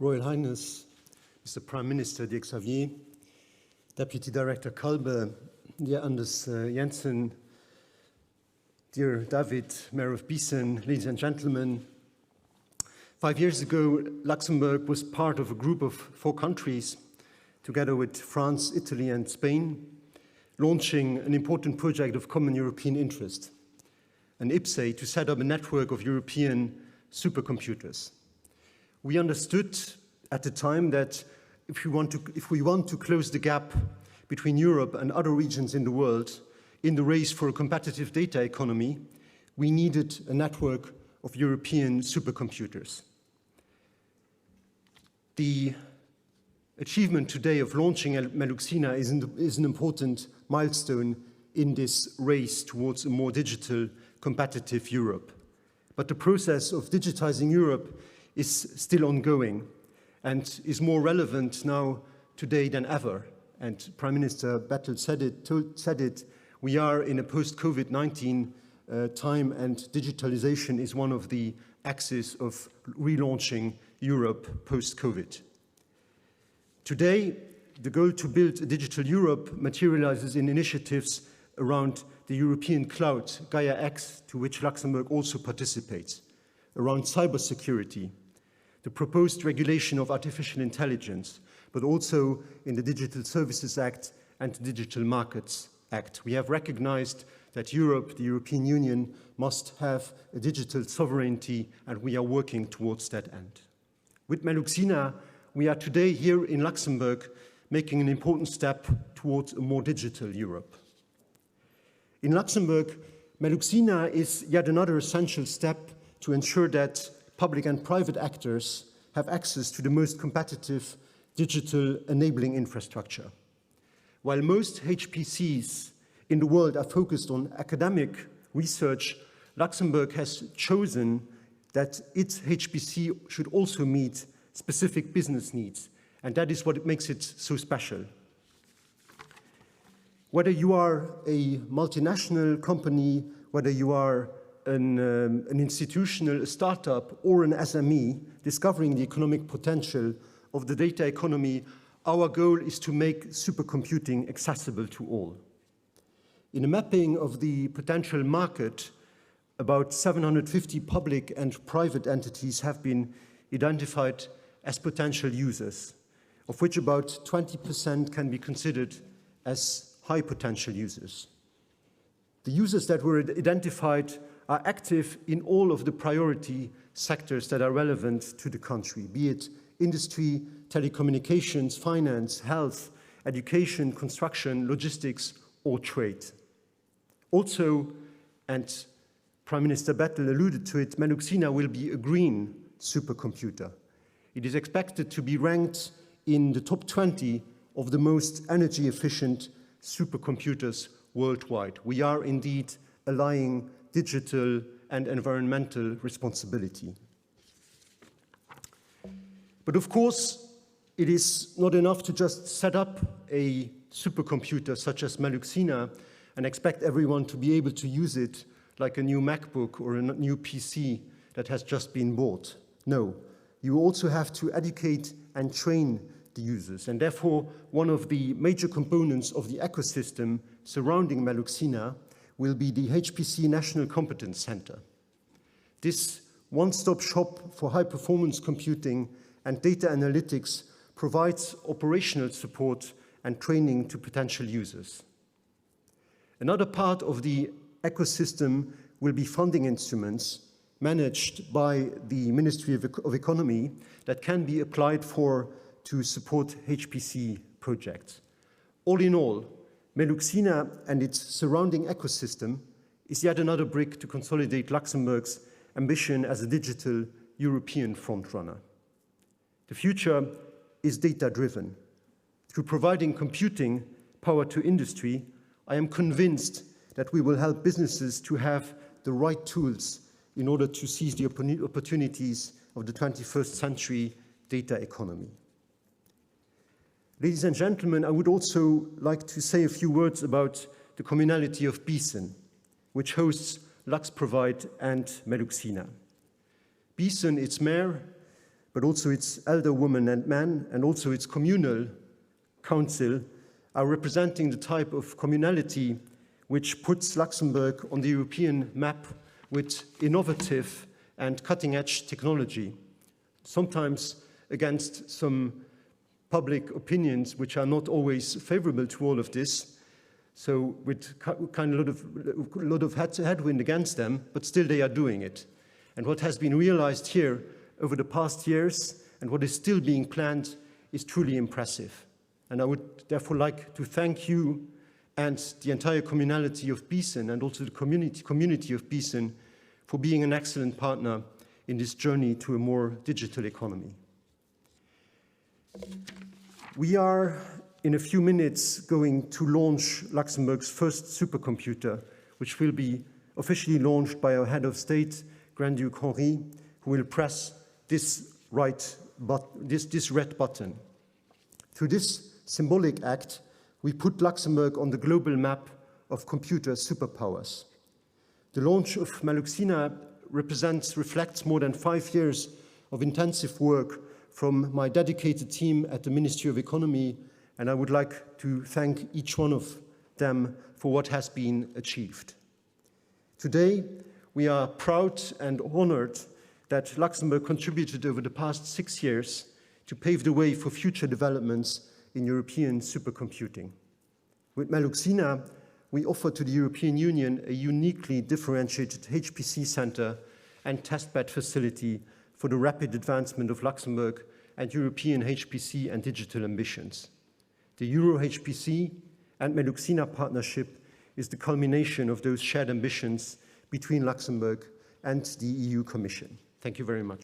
Royal Highness, Mr. Prime Minister, dear Xavier, Deputy Director Kalbe, dear Anders Jensen, dear David, Mayor of Bissen, ladies and gentlemen. 5 years ago, Luxembourg was part of a group of 4 countries, together with France, Italy, and Spain, launching an important project of common European interest, an IPSE, to set up a network of European supercomputers. We understood at the time that if we want to close the gap between Europe and other regions in the world in the race for a competitive data economy, we needed a network of European supercomputers. The achievement today of launching MeluXina is an important milestone in this race towards a more digital, competitive Europe. But the process of digitizing Europe is still ongoing and is more relevant now today than ever. And Prime Minister Bettel said it, we are in a post-COVID-19 time, and digitalization is one of the axes of relaunching Europe post-COVID. Today, the goal to build a digital Europe materializes in initiatives around the European cloud, Gaia X, to which Luxembourg also participates, around cybersecurity, the proposed regulation of artificial intelligence, but also in the Digital Services Act and the Digital Markets Act. We have recognized that Europe, the European Union, must have a digital sovereignty, and we are working towards that end. With MeluXina, we are today here in Luxembourg making an important step towards a more digital Europe. In Luxembourg, MeluXina is yet another essential step to ensure that public and private actors have access to the most competitive digital enabling infrastructure. While most HPCs in the world are focused on academic research, Luxembourg has chosen that its HPC should also meet specific business needs, and that is what makes it so special. Whether you are a multinational company, whether you are an institutional startup or an SME discovering the economic potential of the data economy, our goal is to make supercomputing accessible to all. In a mapping of the potential market, about 750 public and private entities have been identified as potential users, of which about 20% can be considered as high potential users. The users that were identified are active in all of the priority sectors that are relevant to the country, be it industry, telecommunications, finance, health, education, construction, logistics, or trade. Also, and Prime Minister Bettel alluded to it, MeluXina will be a green supercomputer. It is expected to be ranked in the top 20 of the most energy-efficient supercomputers worldwide. We are indeed allying digital and environmental responsibility. But of course, it is not enough to just set up a supercomputer such as MeluXina and expect everyone to be able to use it like a new MacBook or a new PC that has just been bought. No, you also have to educate and train the users, and therefore one of the major components of the ecosystem surrounding MeluXina will be the HPC National Competence Center. This one-stop shop for high-performance computing and data analytics provides operational support and training to potential users. Another part of the ecosystem will be funding instruments managed by the Ministry of Economy that can be applied for to support HPC projects. All in all, MeluXina and its surrounding ecosystem is yet another brick to consolidate Luxembourg's ambition as a digital European frontrunner. The future is data-driven. Through providing computing power to industry, I am convinced that we will help businesses to have the right tools in order to seize the opportunities of the 21st century data economy. Ladies and gentlemen, I would also like to say a few words about the communality of Bissen, which hosts LuxProvide and MeluXina. Bissen, its mayor, but also its elder women and men, and also its communal council, are representing the type of communality which puts Luxembourg on the European map with innovative and cutting-edge technology, sometimes against some public opinions which are not always favorable to all of this, so with kind of a lot of headwind against them, but still they are doing it. And what has been realized here over the past years and what is still being planned is truly impressive. And I would therefore like to thank you and the entire communality of Bissen and also the community of Bissen for being an excellent partner in this journey to a more digital economy. We are, in a few minutes, going to launch Luxembourg's first supercomputer, which will be officially launched by our head of state, Grand Duke Henri, who will press this red button. Through this symbolic act, we put Luxembourg on the global map of computer superpowers. The launch of MeluXina reflects more than 5 years of intensive work from my dedicated team at the Ministry of Economy, and I would like to thank each one of them for what has been achieved. Today, we are proud and honored that Luxembourg contributed over the past 6 years to pave the way for future developments in European supercomputing. With MeluXina, we offer to the European Union a uniquely differentiated HPC center and testbed facility for the rapid advancement of Luxembourg and European HPC and digital ambitions. The Euro HPC and MeluXina partnership is the culmination of those shared ambitions between Luxembourg and the EU Commission. Thank you very much.